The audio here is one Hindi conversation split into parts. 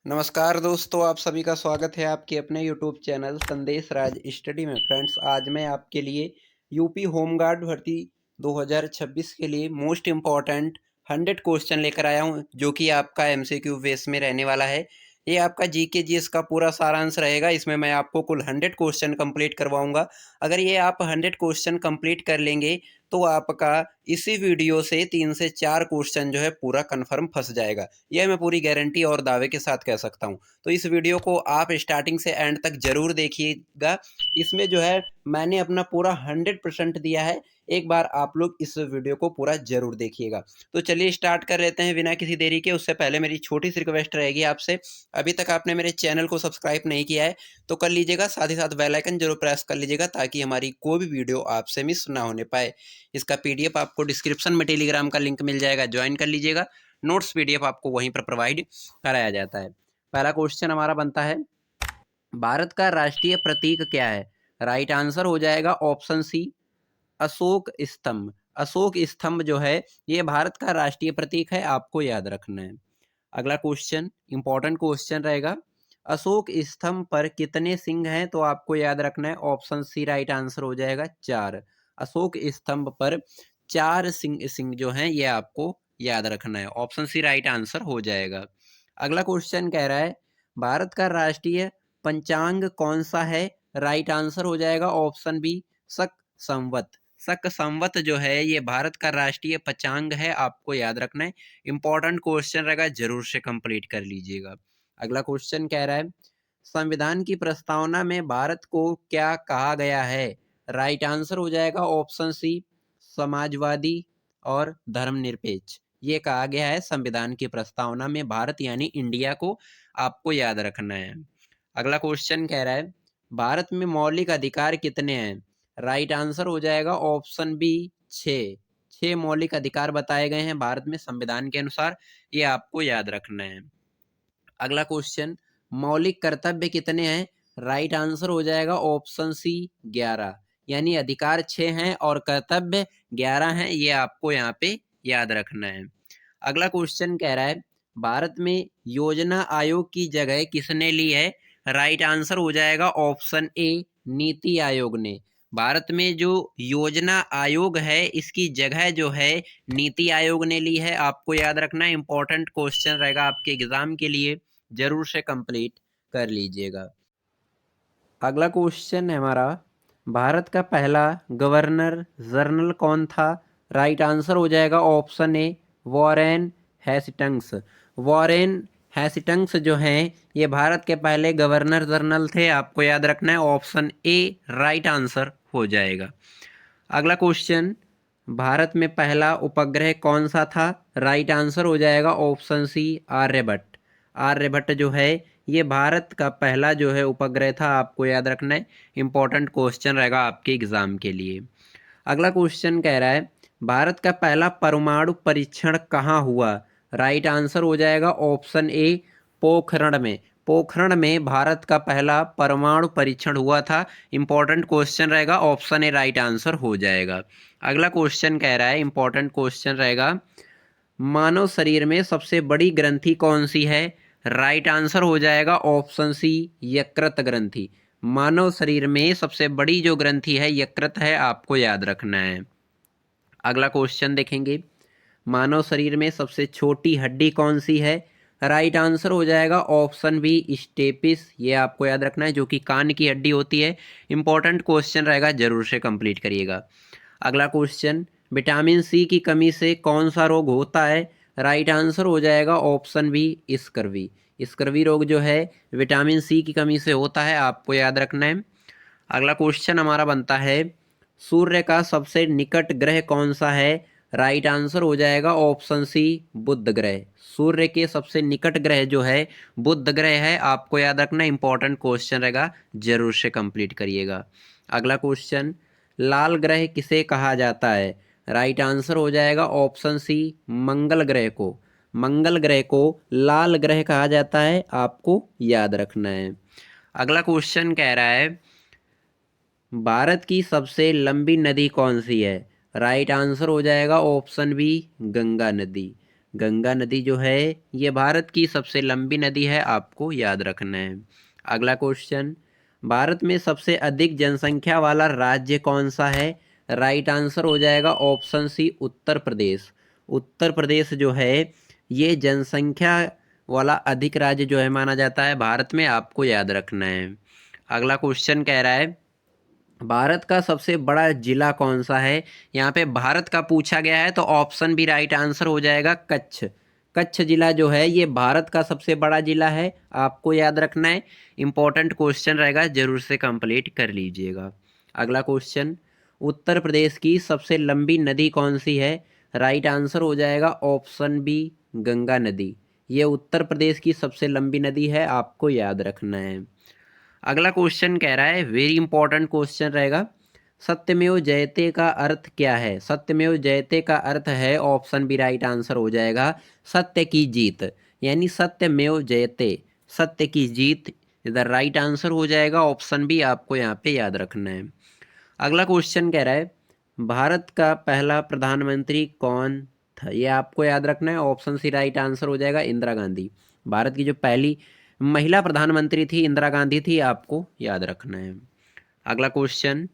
नमस्कार दोस्तों, आप सभी का स्वागत है आपके अपने यूट्यूब चैनल संदेश राज स्टडी में। फ्रेंड्स, आज मैं आपके लिए यूपी होमगार्ड भर्ती 2026 के लिए मोस्ट इम्पॉर्टेंट 100 क्वेश्चन लेकर आया हूं, जो कि आपका एमसीक्यू बेस में रहने वाला है। ये आपका जीके जीएस का पूरा सारांश रहेगा। इसमें मैं आपको कुल 100 क्वेश्चन कंप्लीट करवाऊंगा। अगर ये आप 100 क्वेश्चन कंप्लीट कर लेंगे तो आपका इसी वीडियो से 3 से 4 क्वेश्चन जो है पूरा कन्फर्म फंस जाएगा। यह मैं पूरी गारंटी और दावे के साथ कह सकता हूं। तो इस वीडियो को आप स्टार्टिंग से एंड तक जरूर देखिएगा। इसमें जो है मैंने अपना पूरा 100% दिया है। एक बार आप लोग इस वीडियो को पूरा जरूर देखिएगा। तो चलिए स्टार्ट कर लेते हैं बिना किसी देरी के। उससे पहले मेरी छोटी सी रिक्वेस्ट रहेगी आपसे, अभी तक आपने मेरे चैनल को सब्सक्राइब नहीं किया है तो कर लीजिएगा, साथ ही साथ बेल आइकन जरूर प्रेस कर लीजिएगा ताकि हमारी कोई भी वीडियो आपसे मिस ना होने पाए। इसका पीडीएफ आपको डिस्क्रिप्शन में टेलीग्राम का लिंक मिल जाएगा, ज्वाइन कर लीजिएगा। नोट्स पीडीएफ आपको वहीं पर प्रोवाइड कराया जाता है। पहला क्वेश्चन हमारा बनता है, भारत का राष्ट्रीय प्रतीक क्या है? राइट आंसर हो जाएगा ऑप्शन सी, अशोक स्तंभ। अशोक स्तंभ जो है ये भारत का राष्ट्रीय प्रतीक है, आपको याद रखना है। अगला क्वेश्चन इंपॉर्टेंट क्वेश्चन रहेगा, अशोक स्तंभ पर कितने सिंह हैं? तो आपको याद रखना है ऑप्शन सी राइट आंसर हो जाएगा 4। अशोक स्तंभ पर 4 सिंह जो हैं ये आपको याद रखना है, ऑप्शन सी राइट आंसर हो जाएगा। अगला क्वेश्चन कह रहा है, भारत का राष्ट्रीय पंचांग कौन सा है? राइट आंसर हो जाएगा ऑप्शन बी, शक संवत। शक संवत जो है ये भारत का राष्ट्रीय पंचांग है, आपको याद रखना है। इंपॉर्टेंट क्वेश्चन रहेगा, जरूर से कंप्लीट कर लीजिएगा। अगला क्वेश्चन कह रहा है, संविधान की प्रस्तावना में भारत को क्या कहा गया है? राइट आंसर हो जाएगा ऑप्शन सी, समाजवादी और धर्मनिरपेक्ष। ये कहा गया है संविधान की प्रस्तावना में भारत यानी इंडिया को, आपको याद रखना है। अगला क्वेश्चन कह रहा है, भारत में मौलिक अधिकार कितने हैं? राइट आंसर हो जाएगा ऑप्शन बी, 6। 6 मौलिक अधिकार बताए गए हैं भारत में संविधान के अनुसार, ये आपको याद रखना है। अगला क्वेश्चन, मौलिक कर्तव्य कितने हैं? राइट आंसर हो जाएगा ऑप्शन सी, 11। यानी अधिकार 6 हैं और कर्तव्य 11 हैं, ये आपको यहाँ पे याद रखना है। अगला क्वेश्चन कह रहा है, भारत में योजना आयोग की जगह किसने ली है? राइट आंसर हो जाएगा ऑप्शन ए, नीति आयोग ने। भारत में जो योजना आयोग है इसकी जगह जो है नीति आयोग ने ली है, आपको याद रखना है। इंपॉर्टेंट क्वेश्चन रहेगा आपके एग्जाम के लिए, जरूर से कंप्लीट कर लीजिएगा। अगला क्वेश्चन है हमारा, भारत का पहला गवर्नर जनरल कौन था? राइट आंसर हो जाएगा option A, Warren Hastings. Warren Hastings जो हैं ये भारत के पहले गवर्नर जनरल थे, आपको याद रखना है। ऑप्शन ए राइट आंसर हो जाएगा। अगला क्वेश्चन, भारत में पहला उपग्रह कौन सा था? राइट आंसर हो जाएगा ऑप्शन सी, आर्यभट्ट। आर्यभट्ट जो है ये भारत का पहला जो है उपग्रह था, आपको याद रखना है। इंपॉर्टेंट क्वेश्चन रहेगा आपके एग्जाम के लिए। अगला क्वेश्चन कह रहा है, भारत का पहला परमाणु परीक्षण कहाँ हुआ? राइट आंसर हो जाएगा ऑप्शन ए, पोखरण में। पोखरण में भारत का पहला परमाणु परीक्षण हुआ था। इंपॉर्टेंट क्वेश्चन रहेगा, ऑप्शन ए राइट आंसर हो जाएगा। अगला क्वेश्चन कह रहा है, इंपॉर्टेंट क्वेश्चन रहेगा, मानव शरीर में सबसे बड़ी ग्रंथि कौन सी है? राइट आंसर हो जाएगा ऑप्शन सी, यकृत ग्रंथि। मानव शरीर में सबसे बड़ी जो ग्रंथि है यकृत है, आपको याद रखना है। अगला क्वेश्चन देखेंगे, मानव शरीर में सबसे छोटी हड्डी कौन सी है? राइट आंसर हो जाएगा ऑप्शन बी, स्टेपिस। ये आपको याद रखना है, जो कि कान की हड्डी होती है। इंपॉर्टेंट क्वेश्चन रहेगा, जरूर से कंप्लीट करिएगा। अगला क्वेश्चन, विटामिन सी की कमी से कौन सा रोग होता है? राइट आंसर हो जाएगा ऑप्शन बी, स्कर्वी। स्कर्वी रोग जो है विटामिन सी की कमी से होता है, आपको याद रखना है। अगला क्वेश्चन हमारा बनता है, सूर्य का सबसे निकट ग्रह कौन सा है? राइट आंसर हो जाएगा ऑप्शन सी, बुध ग्रह। सूर्य के सबसे निकट ग्रह जो है बुध ग्रह है, आपको याद रखना। इंपॉर्टेंट क्वेश्चन रहेगा, जरूर से कंप्लीट करिएगा। अगला क्वेश्चन, लाल ग्रह किसे कहा जाता है? राइट आंसर हो जाएगा ऑप्शन सी, मंगल ग्रह को। मंगल ग्रह को लाल ग्रह कहा जाता है, आपको याद रखना है। अगला क्वेश्चन कह रहा है, भारत की सबसे लंबी नदी कौन सी है? राइट आंसर हो जाएगा ऑप्शन बी, गंगा नदी। गंगा नदी जो है ये भारत की सबसे लंबी नदी है, आपको याद रखना है। अगला क्वेश्चन, भारत में सबसे अधिक जनसंख्या वाला राज्य कौन सा है? राइट आंसर हो जाएगा ऑप्शन सी उत्तर प्रदेश। उत्तर प्रदेश जो है ये जनसंख्या वाला अधिक राज्य जो है माना जाता है भारत में, आपको याद रखना है। अगला क्वेश्चन कह रहा है भारत का सबसे बड़ा जिला कौन सा है? यहाँ पे भारत का पूछा गया है तो ऑप्शन भी राइट आंसर हो जाएगा कच्छ। कच्छ जिला जो है ये भारत का सबसे बड़ा जिला है, आपको याद रखना है। इंपॉर्टेंट क्वेश्चन रहेगा, जरूर से कंप्लीट कर लीजिएगा। अगला क्वेश्चन, उत्तर प्रदेश की सबसे लंबी नदी कौन सी है? राइट आंसर हो जाएगा ऑप्शन बी गंगा नदी। ये उत्तर प्रदेश की सबसे लंबी नदी है, आपको याद रखना है। अगला क्वेश्चन कह रहा है, वेरी इंपॉर्टेंट क्वेश्चन रहेगा, सत्यमेव जयते का अर्थ क्या है? सत्यमेव जयते का अर्थ है, ऑप्शन बी राइट आंसर हो जाएगा सत्य की जीत, यानी सत्यमेव जयते, सत्य की जीत इधर राइट आंसर हो जाएगा, ऑप्शन बी आपको यहाँ पे याद रखना है। अगला क्वेश्चन कह रहा है भारत का पहला प्रधानमंत्री कौन था? ये आपको याद रखना है, ऑप्शन सी राइट आंसर हो जाएगा इंदिरा गांधी। भारत की जो पहली महिला प्रधानमंत्री थी इंदिरा गांधी थी, आपको याद रखना है। अगला क्वेश्चन,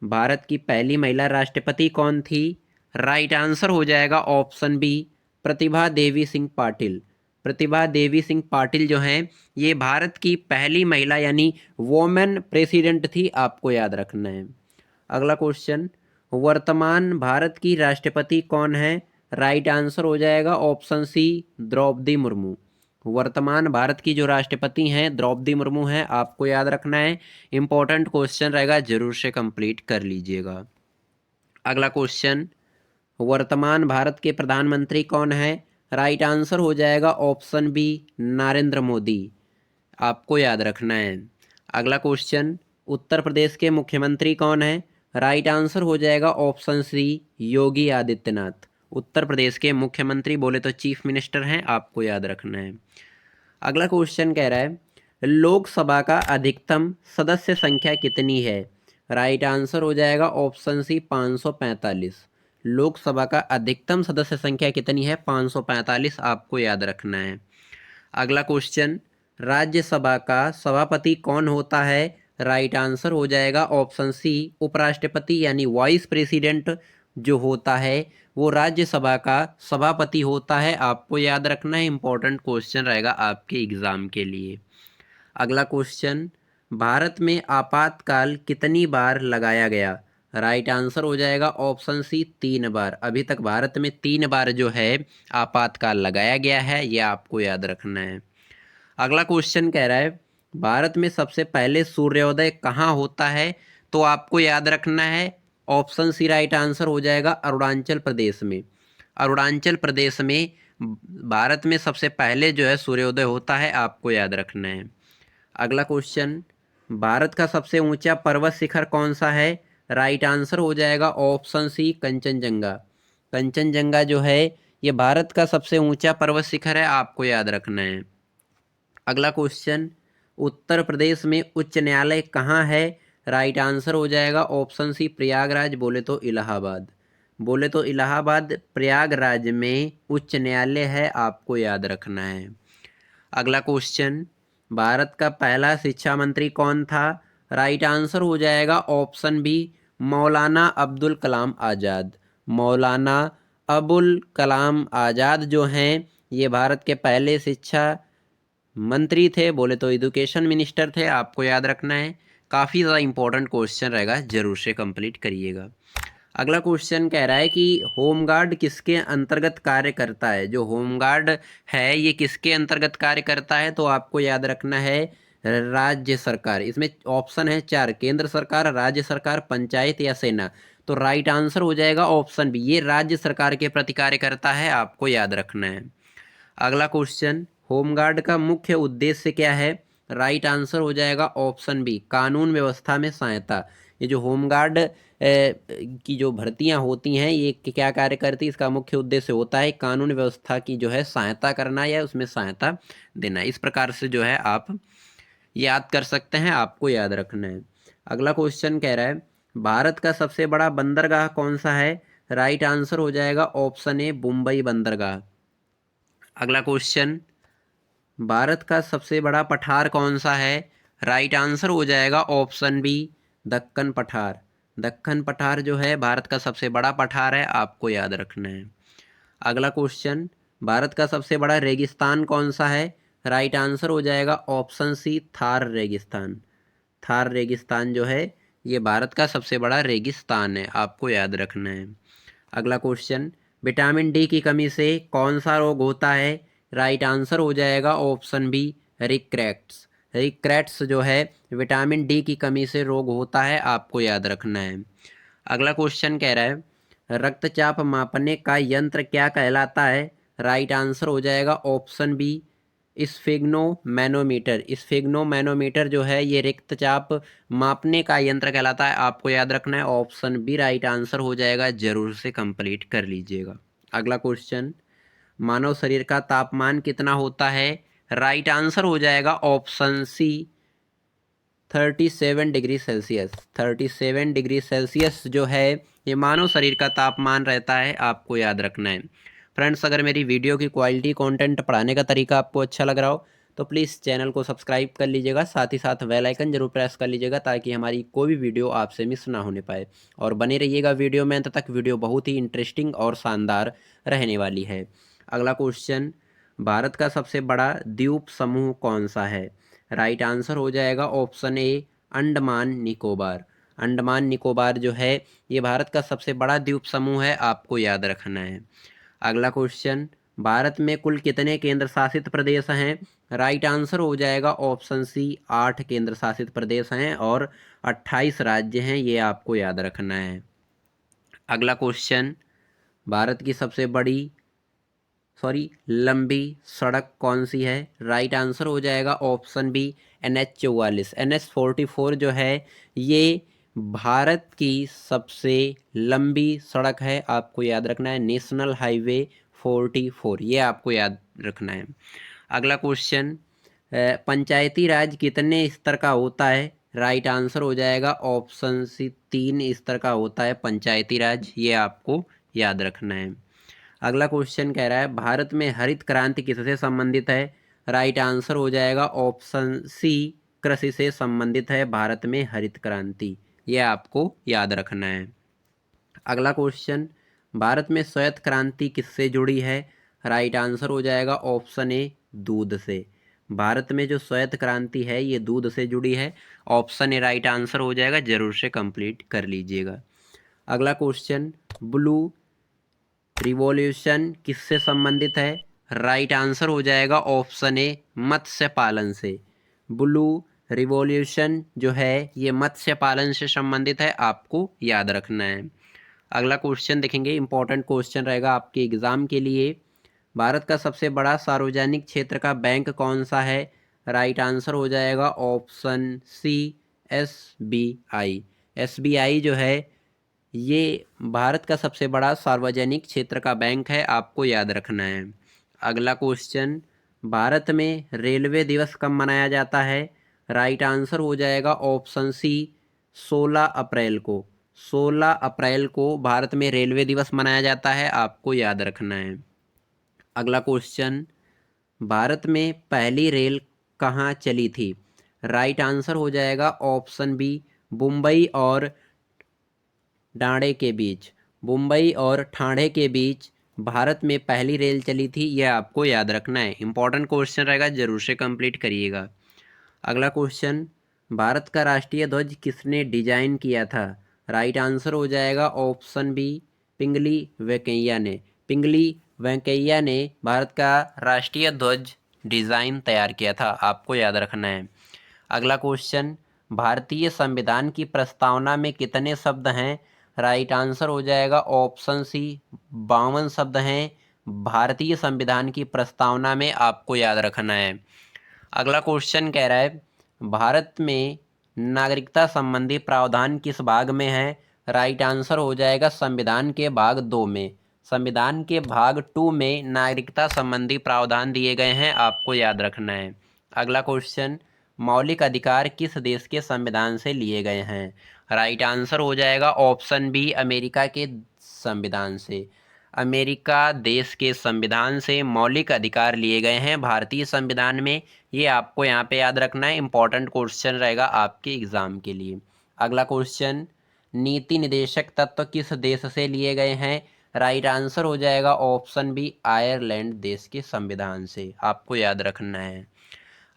भारत की पहली महिला राष्ट्रपति कौन थी? राइट आंसर हो जाएगा ऑप्शन बी प्रतिभा देवी सिंह पाटिल। प्रतिभा देवी सिंह पाटिल जो हैं ये भारत की पहली महिला यानी वोमेन प्रेसिडेंट थी, आपको याद रखना है। अगला क्वेश्चन, वर्तमान भारत की राष्ट्रपति कौन है? राइट आंसर हो जाएगा ऑप्शन सी द्रौपदी मुर्मू। वर्तमान भारत की जो राष्ट्रपति हैं द्रौपदी मुर्मू हैं, आपको याद रखना है। इंपॉर्टेंट क्वेश्चन रहेगा, जरूर से कंप्लीट कर लीजिएगा। अगला क्वेश्चन, वर्तमान भारत के प्रधानमंत्री कौन है? राइट आंसर हो जाएगा ऑप्शन बी नरेंद्र मोदी, आपको याद रखना है। अगला क्वेश्चन, उत्तर प्रदेश के मुख्यमंत्री कौन है? राइट आंसर हो जाएगा ऑप्शन सी योगी आदित्यनाथ। उत्तर प्रदेश के मुख्यमंत्री बोले तो चीफ मिनिस्टर हैं, आपको याद रखना है। अगला क्वेश्चन कह रहा है लोकसभा का अधिकतम सदस्य संख्या कितनी है? राइट आंसर हो जाएगा ऑप्शन सी 545। लोकसभा का अधिकतम सदस्य संख्या कितनी है? 545, आपको याद रखना है। अगला क्वेश्चन, राज्यसभा का सभापति कौन होता है? राइट आंसर हो जाएगा ऑप्शन सी उपराष्ट्रपति, यानी वाइस प्रेसिडेंट जो होता है वो राज्यसभा का सभापति होता है, आपको याद रखना है। इंपॉर्टेंट क्वेश्चन रहेगा आपके एग्जाम के लिए। अगला क्वेश्चन, भारत में आपातकाल कितनी बार लगाया गया? राइट आंसर हो जाएगा ऑप्शन सी 3 बार। अभी तक भारत में 3 बार जो है आपातकाल लगाया गया है, यह आपको याद रखना है। अगला क्वेश्चन कह रहा है भारत में सबसे पहले सूर्योदय कहाँ होता है? तो आपको याद रखना है ऑप्शन सी राइट आंसर हो जाएगा अरुणाचल प्रदेश में। अरुणाचल प्रदेश में भारत में सबसे पहले जो है सूर्योदय होता है, आपको याद रखना है। अगला क्वेश्चन, भारत का सबसे ऊंचा पर्वत शिखर कौन सा है? राइट आंसर हो जाएगा ऑप्शन सी कंचनजंगा। कंचनजंगा जो है ये भारत का सबसे ऊंचा पर्वत शिखर है, आपको याद रखना है। अगला क्वेश्चन, उत्तर प्रदेश में उच्च न्यायालय कहाँ है? राइट आंसर हो जाएगा ऑप्शन सी प्रयागराज, बोले तो इलाहाबाद। बोले तो इलाहाबाद प्रयागराज में उच्च न्यायालय है, आपको याद रखना है। अगला क्वेश्चन, भारत का पहला शिक्षा मंत्री कौन था? राइट आंसर हो जाएगा ऑप्शन बी मौलाना अब्दुल कलाम आज़ाद। मौलाना अबुल कलाम आज़ाद जो हैं ये भारत के पहले शिक्षा मंत्री थे, बोले तो एजुकेशन मिनिस्टर थे, आपको याद रखना है। काफ़ी ज़्यादा इंपॉर्टेंट क्वेश्चन रहेगा, जरूर से कंप्लीट करिएगा। अगला क्वेश्चन कह रहा है कि होमगार्ड किसके अंतर्गत कार्य करता है? जो होमगार्ड है ये किसके अंतर्गत कार्य करता है? तो आपको याद रखना है राज्य सरकार। इसमें ऑप्शन है 4, केंद्र सरकार, राज्य सरकार, पंचायत या सेना। तो राइट आंसर हो जाएगा ऑप्शन बी, ये राज्य सरकार के प्रति कार्य करता है, आपको याद रखना है। अगला क्वेश्चन, होमगार्ड का मुख्य उद्देश्य क्या है? राइट आंसर हो जाएगा ऑप्शन बी कानून व्यवस्था में सहायता। ये जो होमगार्ड की जो भर्तियां होती हैं ये क्या कार्य करती है? इसका मुख्य उद्देश्य होता है कानून व्यवस्था की जो है सहायता करना या उसमें सहायता देना। इस प्रकार से जो है आप याद कर सकते हैं, आपको याद रखना है। अगला क्वेश्चन कह रहा है भारत का सबसे बड़ा बंदरगाह कौन सा है? राइट आंसर हो जाएगा ऑप्शन ए मुंबई बंदरगाह। अगला क्वेश्चन, भारत का सबसे बड़ा पठार कौन सा है? राइट आंसर हो जाएगा ऑप्शन बी, दक्कन पठार। दक्कन पठार जो है भारत का सबसे बड़ा पठार है, आपको याद रखना है। अगला क्वेश्चन, भारत का सबसे बड़ा रेगिस्तान कौन सा है? राइट आंसर हो जाएगा ऑप्शन सी, थार रेगिस्तान। थार रेगिस्तान जो है ये भारत का सबसे बड़ा रेगिस्तान है, आपको याद रखना है। अगला क्वेश्चन, विटामिन डी की कमी से कौन सा रोग होता है? राइट आंसर हो जाएगा ऑप्शन बी, रिक्रैक्ट्स। रिक्रैक्ट्स जो है विटामिन डी की कमी से रोग होता है, आपको याद रखना है। अगला क्वेश्चन कह रहा है रक्तचाप मापने का यंत्र क्या कहलाता है? राइट आंसर हो जाएगा ऑप्शन बी, स्फिग्नोमैनोमीटर। स्फिग्नोमैनोमीटर जो है ये रक्तचाप मापने का यंत्र कहलाता है, आपको याद रखना है। ऑप्शन बी राइट आंसर हो जाएगा, जरूर से कंप्लीट कर लीजिएगा। अगला क्वेश्चन, मानव शरीर का तापमान कितना होता है? राइट आंसर हो जाएगा option C, 37 degree Celsius. 37 degree Celsius जो है ये मानव शरीर का तापमान रहता है, आपको याद रखना है। फ्रेंड्स, अगर मेरी वीडियो की क्वालिटी, कंटेंट पढ़ाने का तरीका आपको अच्छा लग रहा हो तो प्लीज़ चैनल को सब्सक्राइब कर लीजिएगा, साथ ही साथ बेल आइकन जरूर प्रेस कर लीजिएगा ताकि हमारी कोई भी वीडियो आपसे मिस ना होने पाए। और बने रहिएगा वीडियो में अंत तक, वीडियो बहुत ही इंटरेस्टिंग और शानदार रहने वाली है। अगला क्वेश्चन, भारत का सबसे बड़ा द्वीप समूह कौन सा है? राइट आंसर हो जाएगा ऑप्शन ए, अंडमान निकोबार। अंडमान निकोबार जो है ये भारत का सबसे बड़ा द्वीप समूह है, आपको याद रखना है। अगला क्वेश्चन, भारत में कुल कितने केंद्र शासित प्रदेश हैं? राइट आंसर हो जाएगा ऑप्शन सी, 8 केंद्र शासित प्रदेश हैं और 28 राज्य हैं, ये आपको याद रखना है। अगला क्वेश्चन, भारत की सबसे बड़ी लंबी सड़क कौन सी है? राइट आंसर हो जाएगा ऑप्शन बी, NH 44। NH 44 जो है ये भारत की सबसे लंबी सड़क है, आपको याद रखना है। नेशनल हाईवे 44, ये आपको याद रखना है। अगला क्वेश्चन, पंचायती राज कितने स्तर का होता है? राइट आंसर हो जाएगा ऑप्शन सी, 3 स्तर का होता है पंचायती राज, ये आपको याद रखना है। अगला क्वेश्चन कह रहा है भारत में हरित क्रांति किससे संबंधित है? राइट आंसर हो जाएगा ऑप्शन सी, कृषि से संबंधित है भारत में हरित क्रांति, यह आपको याद रखना है। अगला क्वेश्चन, भारत में श्वेत क्रांति किससे जुड़ी है? राइट आंसर हो जाएगा ऑप्शन ए, दूध से। भारत में जो श्वेत क्रांति है ये दूध से जुड़ी है, ऑप्शन ए राइट आंसर हो जाएगा, जरूर से कंप्लीट कर लीजिएगा। अगला क्वेश्चन, ब्लू रिवॉल्यूशन किससे संबंधित है? राइट आंसर हो जाएगा ऑप्शन ए, मत्स्य पालन से। ब्लू रिवॉल्यूशन जो है ये मत्स्य पालन से संबंधित है, आपको याद रखना है। अगला क्वेश्चन देखेंगे, इंपॉर्टेंट क्वेश्चन रहेगा आपके एग्जाम के लिए। भारत का सबसे बड़ा सार्वजनिक क्षेत्र का बैंक कौन सा है? राइट आंसर हो जाएगा ऑप्शन सी, SBI। SBI जो है ये भारत का सबसे बड़ा सार्वजनिक क्षेत्र का बैंक है, आपको याद रखना है। अगला क्वेश्चन, भारत में रेलवे दिवस कब मनाया जाता है? राइट आंसर हो जाएगा ऑप्शन सी, 16 अप्रैल को। 16 अप्रैल को भारत में रेलवे दिवस मनाया जाता है, आपको याद रखना है। अगला क्वेश्चन, भारत में पहली रेल कहाँ चली थी? राइट आंसर हो जाएगा ऑप्शन बी, मुंबई और ठाणे के बीच। मुंबई और ठाणे के बीच भारत में पहली रेल चली थी, यह आपको याद रखना है। इंपॉर्टेंट क्वेश्चन रहेगा, जरूर से कंप्लीट करिएगा। अगला क्वेश्चन, भारत का राष्ट्रीय ध्वज किसने डिजाइन किया था? राइट आंसर हो जाएगा ऑप्शन बी, पिंगली वेंकैया ने। पिंगली वेंकैया ने भारत का राष्ट्रीय ध्वज डिज़ाइन तैयार किया था, आपको याद रखना है। अगला क्वेश्चन, भारतीय संविधान की प्रस्तावना में कितने शब्द हैं? राइट आंसर हो जाएगा ऑप्शन सी, 52 शब्द हैं भारतीय संविधान की प्रस्तावना में, आपको याद रखना है। अगला क्वेश्चन कह रहा है भारत में नागरिकता संबंधी प्रावधान किस भाग में है? राइट आंसर हो जाएगा संविधान के भाग 2 में। संविधान के भाग 2 में नागरिकता संबंधी प्रावधान दिए गए हैं, आपको याद रखना है। अगला क्वेश्चन, मौलिक अधिकार किस देश के संविधान से लिए गए हैं? राइट आंसर हो जाएगा ऑप्शन बी, अमेरिका के संविधान से। अमेरिका देश के संविधान से मौलिक अधिकार लिए गए हैं भारतीय संविधान में। ये आपको यहाँ पे याद रखना है, इंपॉर्टेंट क्वेश्चन रहेगा आपके एग्जाम के लिए। अगला क्वेश्चन, नीति निदेशक तत्व किस देश से लिए गए हैं? राइट आंसर हो जाएगा ऑप्शन बी, आयरलैंड देश के संविधान से, आपको याद रखना है।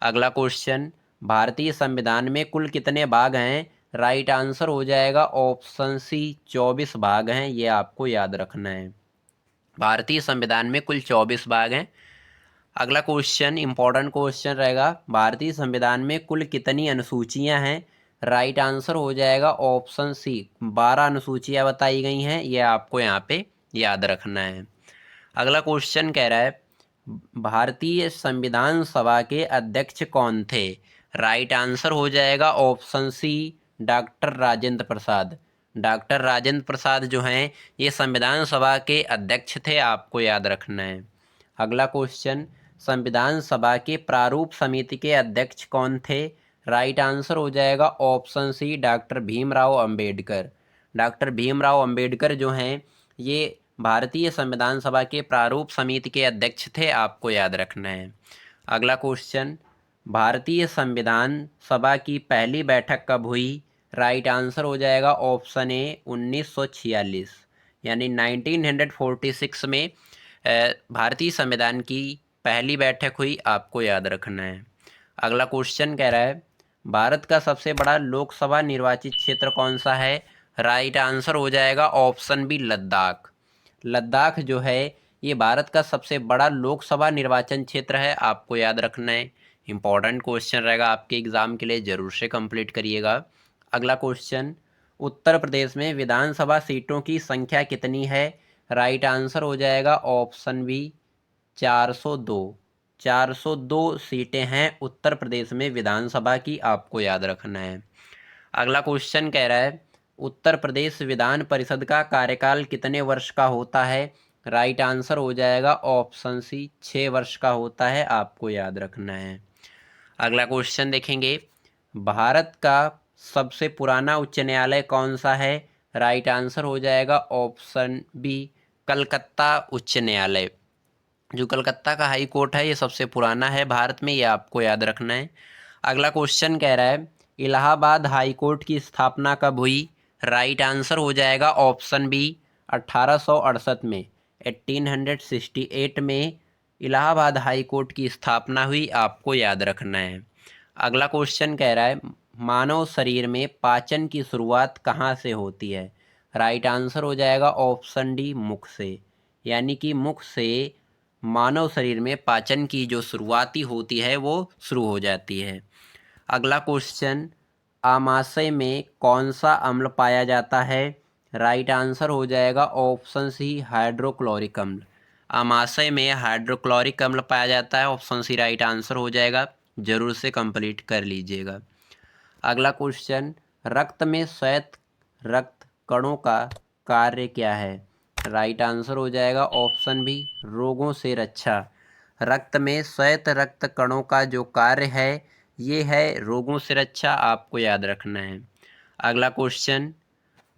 अगला क्वेश्चन, भारतीय संविधान में कुल कितने भाग हैं? राइट आंसर हो जाएगा ऑप्शन सी, 24 भाग हैं, ये आपको याद रखना है। भारतीय संविधान में कुल 24 भाग हैं। अगला क्वेश्चन इंपॉर्टेंट क्वेश्चन रहेगा, भारतीय संविधान में कुल कितनी अनुसूचियां हैं? राइट आंसर हो जाएगा ऑप्शन सी, 12 अनुसूचियां बताई गई हैं, ये आपको यहाँ पे याद रखना है। अगला क्वेश्चन कह रहा है, भारतीय संविधान सभा के अध्यक्ष कौन थे? राइट आंसर हो जाएगा option C, doctor Rajendra Prasad. Doctor Rajendra Prasad जो हैं ये संविधान सभा के अध्यक्ष थे, आपको याद रखना है। अगला क्वेश्चन, संविधान सभा के प्रारूप समिति के अध्यक्ष कौन थे? राइट आंसर हो जाएगा option C, doctor Bhimrao Ambedkar. Doctor Bhimrao Ambedkar जो हैं ये भारतीय संविधान सभा के प्रारूप समिति के अध्यक्ष थे, आपको याद रखना है। अगला क्वेश्चन, भारतीय संविधान सभा की पहली बैठक कब हुई? राइट आंसर हो जाएगा ऑप्शन ए, 1946, यानी 1946 में भारतीय संविधान की पहली बैठक हुई, आपको याद रखना है। अगला क्वेश्चन कह रहा है, भारत का सबसे बड़ा लोकसभा निर्वाचित क्षेत्र कौन सा है? राइट आंसर हो जाएगा ऑप्शन बी, लद्दाख। लद्दाख जो है ये भारत का सबसे बड़ा लोकसभा निर्वाचन क्षेत्र है, आपको याद रखना है। इंपॉर्टेंट क्वेश्चन रहेगा आपके एग्जाम के लिए, जरूर से कंप्लीट करिएगा। अगला क्वेश्चन, उत्तर प्रदेश में विधानसभा सीटों की संख्या कितनी है? राइट आंसर हो जाएगा ऑप्शन बी, 402। 402 सीटें हैं उत्तर प्रदेश में विधानसभा की, आपको याद रखना है। अगला क्वेश्चन कह रहा है, उत्तर प्रदेश विधान परिषद का कार्यकाल कितने वर्ष का होता है? राइट आंसर हो जाएगा ऑप्शन सी, 6 वर्ष का होता है, आपको याद रखना है। अगला क्वेश्चन देखेंगे, भारत का सबसे पुराना उच्च न्यायालय कौन सा है? राइट आंसर हो जाएगा ऑप्शन बी, कलकत्ता उच्च न्यायालय। जो कलकत्ता का हाई कोर्ट है ये सबसे पुराना है भारत में, ये आपको याद रखना है। अगला क्वेश्चन कह रहा है, इलाहाबाद हाई कोर्ट की स्थापना कब हुई? राइट आंसर हो जाएगा ऑप्शन बी, 1868 में, 1868 में इलाहाबाद हाई कोर्ट की स्थापना हुई, आपको याद रखना है। अगला क्वेश्चन कह रहा है, मानव शरीर में पाचन की शुरुआत कहाँ से होती है? राइट आंसर हो जाएगा ऑप्शन डी, मुख से, यानी कि मुख से मानव शरीर में पाचन की जो शुरुआती होती है वो शुरू हो जाती है। अगला क्वेश्चन, आमाशय में कौन सा अम्ल पाया जाता है? राइट आंसर हो जाएगा ऑप्शन सी, हाइड्रोक्लोरिक अम्ल। आमाशय में हाइड्रोक्लोरिक अम्ल पाया जाता है, ऑप्शन सी राइट आंसर हो जाएगा, जरूर से कंप्लीट कर लीजिएगा। अगला क्वेश्चन, रक्त में श्वेत रक्त कणों का कार्य क्या है? राइट आंसर हो जाएगा ऑप्शन बी, रोगों से रक्षा। रक्त में श्वेत रक्त कणों का जो कार्य है ये है रोगों से रक्षा, आपको याद रखना है। अगला क्वेश्चन,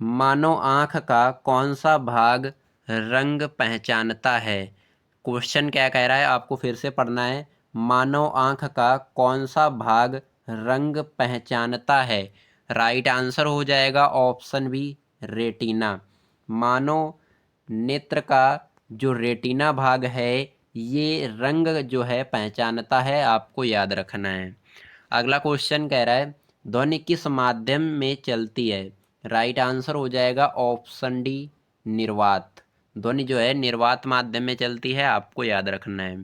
मानव आँख का कौन सा भाग रंग पहचानता है? क्वेश्चन क्या कह रहा है, आपको फिर से पढ़ना है। मानव आँख का कौन सा भाग रंग पहचानता है? राइट आंसर हो जाएगा ऑप्शन बी, रेटिना। मानव नेत्र का जो रेटिना भाग है ये रंग जो है पहचानता है, आपको याद रखना है। अगला क्वेश्चन कह रहा है, ध्वनि किस माध्यम में चलती है? राइट आंसर हो जाएगा ऑप्शन डी, निर्वात। ध्वनि जो है निर्वात माध्यम में चलती है, आपको याद रखना है।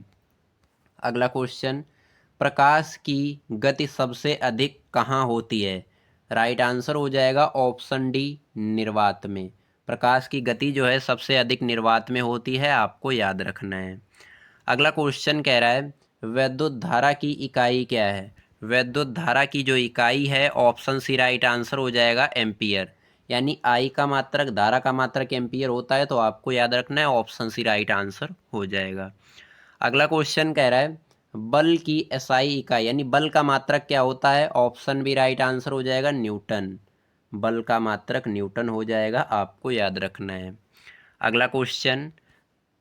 अगला क्वेश्चन, प्रकाश की गति सबसे अधिक कहाँ होती है? राइट आंसर हो जाएगा ऑप्शन डी, निर्वात में। प्रकाश की गति जो है सबसे अधिक निर्वात में होती है, आपको याद रखना है। अगला क्वेश्चन कह रहा है, वैद्युत धारा की इकाई क्या है? वैद्युत धारा की जो इकाई है ऑप्शन सी राइट आंसर हो जाएगा, एम्पियर। यानी आई का मात्रक धारा का मात्रक एम्पियर होता है, तो आपको याद रखना है ऑप्शन सी राइट आंसर हो जाएगा। अगला क्वेश्चन कह रहा है, बल की एसआई इकाई यानी बल का मात्रक क्या होता है? ऑप्शन बी राइट आंसर हो जाएगा, न्यूटन। बल का मात्रक न्यूटन हो जाएगा, आपको याद रखना है। अगला क्वेश्चन,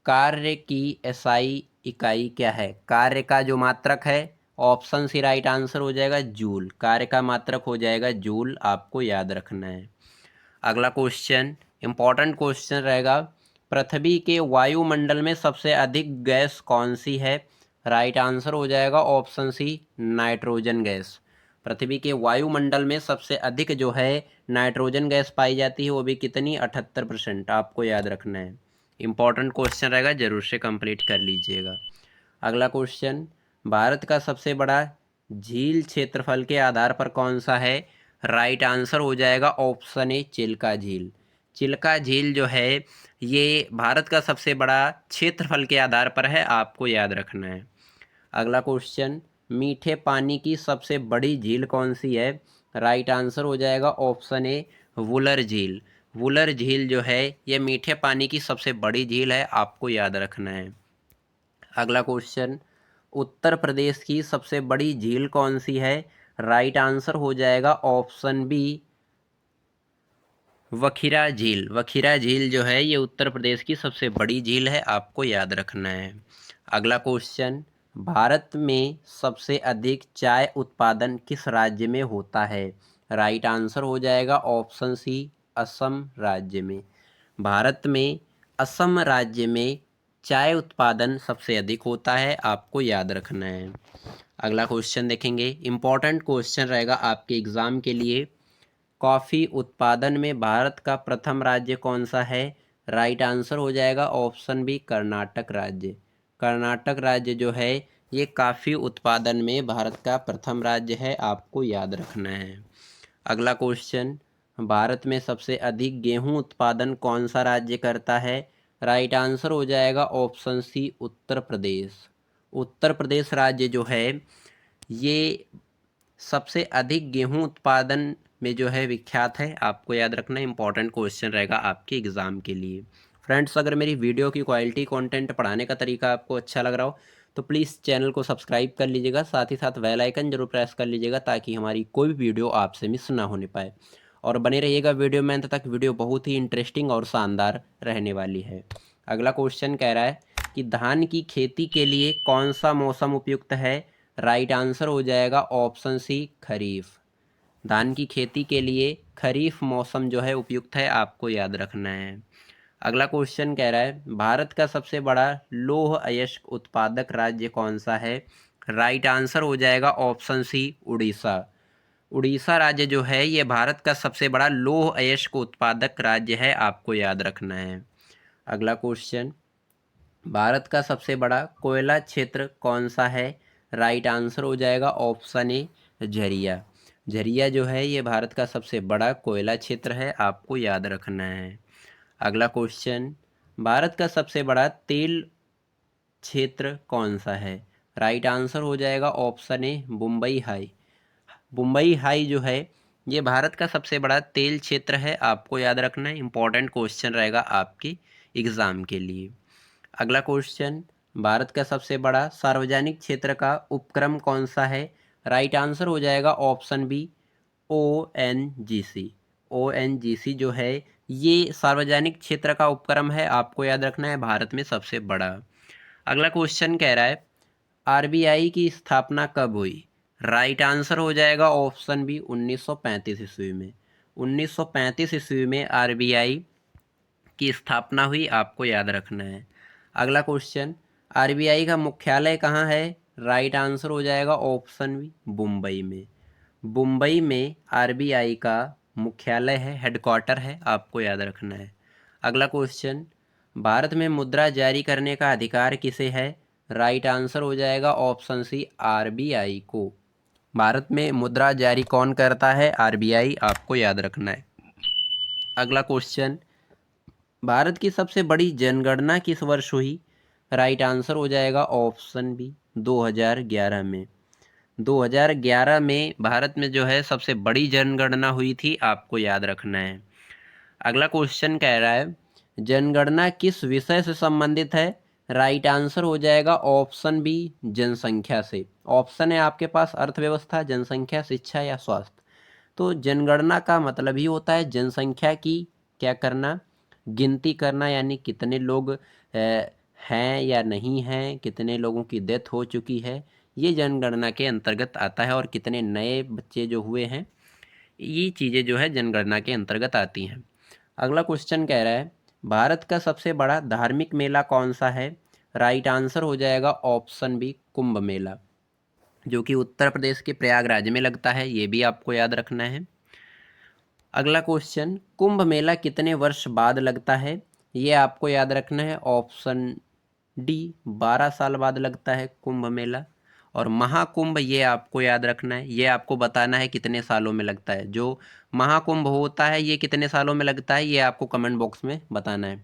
कार्य की एसआई इकाई क्या है? कार्य का जो मात्रक है, ऑप्शन सी राइट आंसर हो जाएगा जूल। कार्य का मात्रक हो जाएगा जूल, आपको याद रखना है। अगला क्वेश्चन इंपॉर्टेंट क्वेश्चन रहेगा, पृथ्वी के वायुमंडल में सबसे अधिक गैस कौन सी है? राइट आंसर हो जाएगा ऑप्शन सी नाइट्रोजन गैस। पृथ्वी के वायुमंडल में सबसे अधिक जो है नाइट्रोजन गैस पाई जाती है, वो भी कितनी? 78%। आपको याद रखना है, इंपॉर्टेंट क्वेश्चन रहेगा, जरूर से कंप्लीट कर लीजिएगा। अगला क्वेश्चन, भारत का सबसे बड़ा झील क्षेत्रफल के आधार पर कौन सा है? राइट आंसर हो जाएगा ऑप्शन ए चिल्का झील। चिल्का झील जो है ये भारत का सबसे बड़ा क्षेत्रफल के आधार पर है, आपको याद रखना है। अगला क्वेश्चन, मीठे पानी की सबसे बड़ी झील कौन सी है? राइट आंसर हो जाएगा ऑप्शन ए वुलर झील। वुलर झील जो है ये मीठे पानी की सबसे बड़ी झील है, आपको याद रखना है। अगला क्वेश्चन, उत्तर प्रदेश की सबसे बड़ी झील कौन सी है? राइट आंसर हो जाएगा ऑप्शन बी वखिरा झील। वखिरा झील जो है ये उत्तर प्रदेश की सबसे बड़ी झील है, आपको याद रखना है। अगला क्वेश्चन, भारत में सबसे अधिक चाय उत्पादन किस राज्य में होता है? राइट आंसर हो जाएगा ऑप्शन सी असम राज्य में। भारत में असम राज्य में चाय उत्पादन सबसे अधिक होता है, आपको याद रखना है। अगला क्वेश्चन देखेंगे, इंपॉर्टेंट क्वेश्चन रहेगा आपके एग्जाम के लिए, कॉफ़ी उत्पादन में भारत का प्रथम राज्य कौन सा है? राइट आंसर हो जाएगा ऑप्शन बी कर्नाटक राज्य। कर्नाटक राज्य जो है ये कॉफ़ी उत्पादन में भारत का प्रथम राज्य है, आपको याद रखना है। अगला क्वेश्चन, भारत में सबसे अधिक गेहूं उत्पादन कौन सा राज्य करता है? राइट आंसर हो जाएगा ऑप्शन सी उत्तर प्रदेश। उत्तर प्रदेश राज्य जो है ये सबसे अधिक गेहूं उत्पादन में जो है विख्यात है, आपको याद रखना, इंपॉर्टेंट क्वेश्चन रहेगा आपके एग्ज़ाम के लिए। फ्रेंड्स, अगर मेरी वीडियो की क्वालिटी, कंटेंट पढ़ाने का तरीका आपको अच्छा लग रहा हो तो प्लीज़ चैनल को सब्सक्राइब कर लीजिएगा, साथ ही साथ बेल आइकन जरूर प्रेस कर लीजिएगा ताकि हमारी कोई भी वीडियो आपसे मिस ना होने पाए। और बने रहिएगा वीडियो में अंत तक, वीडियो बहुत ही इंटरेस्टिंग और शानदार रहने वाली है। अगला क्वेश्चन कह रहा है कि धान की खेती के लिए कौन सा मौसम उपयुक्त है? राइट आंसर हो जाएगा ऑप्शन सी खरीफ। धान की खेती के लिए खरीफ मौसम जो है उपयुक्त है, आपको याद रखना है। अगला क्वेश्चन कह रहा है, भारत का सबसे बड़ा लौह अयस्क उत्पादक राज्य कौन सा है? राइट आंसर हो जाएगा ऑप्शन सी उड़ीसा। उड़ीसा राज्य जो है ये भारत का सबसे बड़ा लौह अयस्क उत्पादक राज्य है, आपको याद रखना है। अगला क्वेश्चन, भारत का सबसे बड़ा कोयला क्षेत्र कौन सा है? राइट आंसर हो जाएगा ऑप्शन ए झरिया। झरिया जो है ये भारत का सबसे बड़ा कोयला क्षेत्र है, आपको याद रखना है। अगला क्वेश्चन, भारत का सबसे बड़ा तेल क्षेत्र कौन सा है? राइट आंसर हो जाएगा option A Mumbai high. Mumbai high जो है ये भारत का सबसे बड़ा तेल क्षेत्र है, आपको याद रखना है, इंपॉर्टेंट क्वेश्चन रहेगा आपके एग्ज़ाम के लिए। अगला क्वेश्चन, भारत का सबसे बड़ा सार्वजनिक क्षेत्र का उपक्रम कौन सा है? राइट आंसर हो जाएगा ऑप्शन बी ONGC। ONGC जो है ये सार्वजनिक क्षेत्र का उपक्रम है, आपको याद रखना है, भारत में सबसे बड़ा। अगला क्वेश्चन कह रहा है, RBI की स्थापना कब हुई? राइट आंसर हो जाएगा ऑप्शन बी 1935 ईस्वी में। 1935 ईस्वी में RBI की स्थापना हुई, आपको याद रखना है। अगला क्वेश्चन, RBI का मुख्यालय कहाँ है? राइट आंसर हो जाएगा ऑप्शन बी मुंबई में। मुंबई में RBI का मुख्यालय है, हेडक्वार्टर है, आपको याद रखना है। अगला क्वेश्चन, भारत में मुद्रा जारी करने का अधिकार किसे है? राइट आंसर हो जाएगा ऑप्शन सी RBI को। भारत में मुद्रा जारी कौन करता है? RBI, आपको याद रखना है। अगला क्वेश्चन, भारत की सबसे बड़ी जनगणना किस वर्ष हुई? राइट आंसर हो जाएगा ऑप्शन बी 2011 में। 2011 में भारत में जो है सबसे बड़ी जनगणना हुई थी, आपको याद रखना है। अगला क्वेश्चन कह रहा है, जनगणना किस विषय से संबंधित है? राइट आंसर हो जाएगा ऑप्शन बी जनसंख्या से। ऑप्शन है आपके पास अर्थव्यवस्था, जनसंख्या, शिक्षा या स्वास्थ्य। तो जनगणना का मतलब ही होता है जनसंख्या की क्या करना, गिनती करना, यानी कितने लोग हैं या नहीं हैं, कितने लोगों की डेथ हो चुकी है, ये जनगणना के अंतर्गत आता है। और कितने नए बच्चे जो हुए हैं, ये चीज़ें जो है जनगणना के अंतर्गत आती हैं। अगला क्वेश्चन कह रहा है भारत का सबसे बड़ा धार्मिक मेला कौन सा है। राइट आंसर हो जाएगा ऑप्शन बी कुंभ मेला, जो कि उत्तर प्रदेश के प्रयागराज में लगता है, ये भी आपको याद रखना है। अगला क्वेश्चन, कुंभ मेला कितने वर्ष बाद लगता है, ये आपको याद रखना है। ऑप्शन डी 12 साल बाद लगता है कुंभ मेला। और महाकुंभ ये आपको याद रखना है, ये आपको बताना है कितने सालों में लगता है। जो महाकुंभ होता है ये कितने सालों में लगता है, ये आपको कमेंट बॉक्स में बताना है।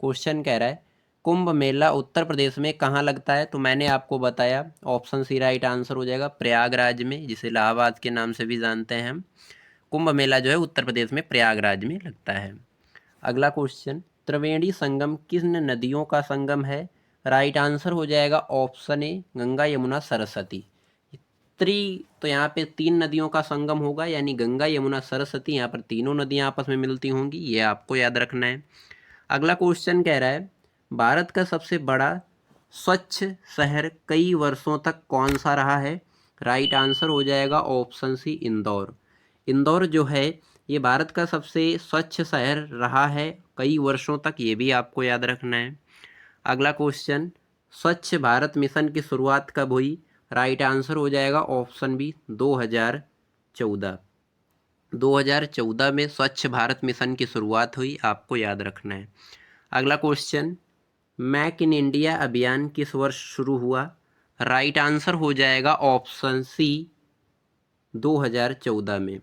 क्वेश्चन कह रहा है कुंभ मेला उत्तर प्रदेश में कहाँ लगता है, तो मैंने आपको बताया ऑप्शन सी राइट आंसर हो जाएगा प्रयागराज में, जिसे इलाहाबाद के नाम से भी जानते हैं हम। कुंभ मेला जो है उत्तर प्रदेश में प्रयागराज में लगता है। अगला क्वेश्चन, त्रिवेणी संगम किन नदियों का संगम है। राइट आंसर हो जाएगा ऑप्शन ए गंगा यमुना सरस्वती। त्रि तो यहाँ पे 3 नदियों का संगम होगा, यानी गंगा यमुना सरस्वती, यहाँ पर तीनों नदियाँ आपस में मिलती होंगी, ये आपको याद रखना है। अगला क्वेश्चन कह रहा है भारत का सबसे बड़ा स्वच्छ शहर कई वर्षों तक कौन सा रहा है। राइट आंसर हो जाएगा ऑप्शन सी इंदौर। इंदौर जो है ये भारत का सबसे स्वच्छ शहर रहा है कई वर्षों तक, ये भी आपको याद रखना है। अगला क्वेश्चन, स्वच्छ भारत मिशन की शुरुआत कब हुई। राइट आंसर हो जाएगा ऑप्शन बी 2014। 2014 में स्वच्छ भारत मिशन की शुरुआत हुई, आपको याद रखना है। अगला क्वेश्चन, मैक इन इंडिया अभियान किस वर्ष शुरू हुआ। राइट आंसर हो जाएगा ऑप्शन सी 2014 में।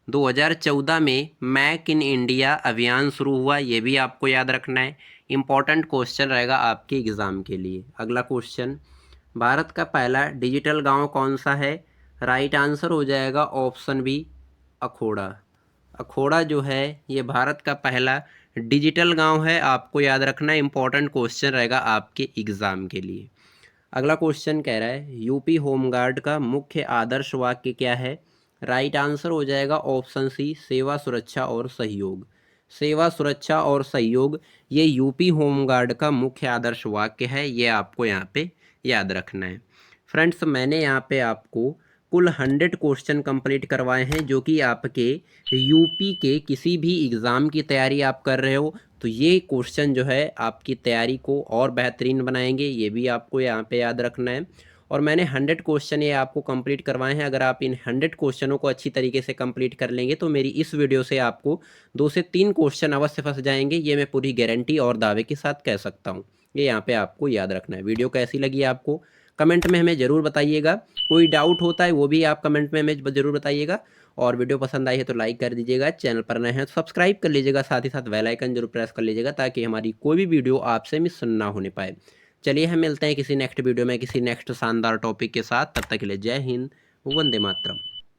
2014 में मैक इन इंडिया अभियान शुरू हुआ, ये भी आपको याद रखना है, इम्पॉर्टेंट क्वेश्चन रहेगा आपके एग्ज़ाम के लिए। अगला क्वेश्चन, भारत का पहला डिजिटल गांव कौन सा है। राइट आंसर हो जाएगा ऑप्शन बी अखोड़ा। अखोड़ा जो है ये भारत का पहला डिजिटल गांव है, आपको याद रखना है, इम्पॉर्टेंट क्वेश्चन रहेगा आपके एग्ज़ाम के लिए। अगला क्वेश्चन कह रहा है यूपी होमगार्ड का मुख्य आदर्श वाक्य क्या है। राइट आंसर हो जाएगा ऑप्शन सी सेवा सुरक्षा और सहयोग। सेवा सुरक्षा और सहयोग ये यूपी होमगार्ड का मुख्य आदर्श वाक्य है, ये आपको यहाँ पे याद रखना है। फ्रेंड्स, मैंने यहाँ पे आपको कुल 100 क्वेश्चन कंप्लीट करवाए हैं, जो कि आपके यूपी के किसी भी एग्ज़ाम की तैयारी आप कर रहे हो तो ये क्वेश्चन जो है आपकी तैयारी को और बेहतरीन बनाएंगे, ये भी आपको यहाँ पे याद रखना है। और मैंने 100 क्वेश्चन ये आपको कंप्लीट करवाए हैं, अगर आप इन 100 क्वेश्चनों को अच्छी तरीके से कंप्लीट कर लेंगे तो मेरी इस वीडियो से आपको 2 से 3 क्वेश्चन अवश्य फंस जाएंगे, ये मैं पूरी गारंटी और दावे के साथ कह सकता हूँ। ये यहाँ पे आपको याद रखना है। वीडियो कैसी लगी आपको कमेंट में हमें ज़रूर बताइएगा, कोई डाउट होता है वो भी आप कमेंट में हमें ज़रूर बताइएगा। और वीडियो पसंद आई है तो लाइक कर दीजिएगा, चैनल पर नए हैं तो सब्सक्राइब कर लीजिएगा, साथ ही साथ बेल आइकन जरूर प्रेस कर लीजिएगा ताकि हमारी कोई भी वीडियो आपसे मिस ना होने पाए। चलिए हम मिलते हैं किसी नेक्स्ट वीडियो में किसी नेक्स्ट शानदार टॉपिक के साथ, तब तक के लिए जय हिंद, वंदे मातरम।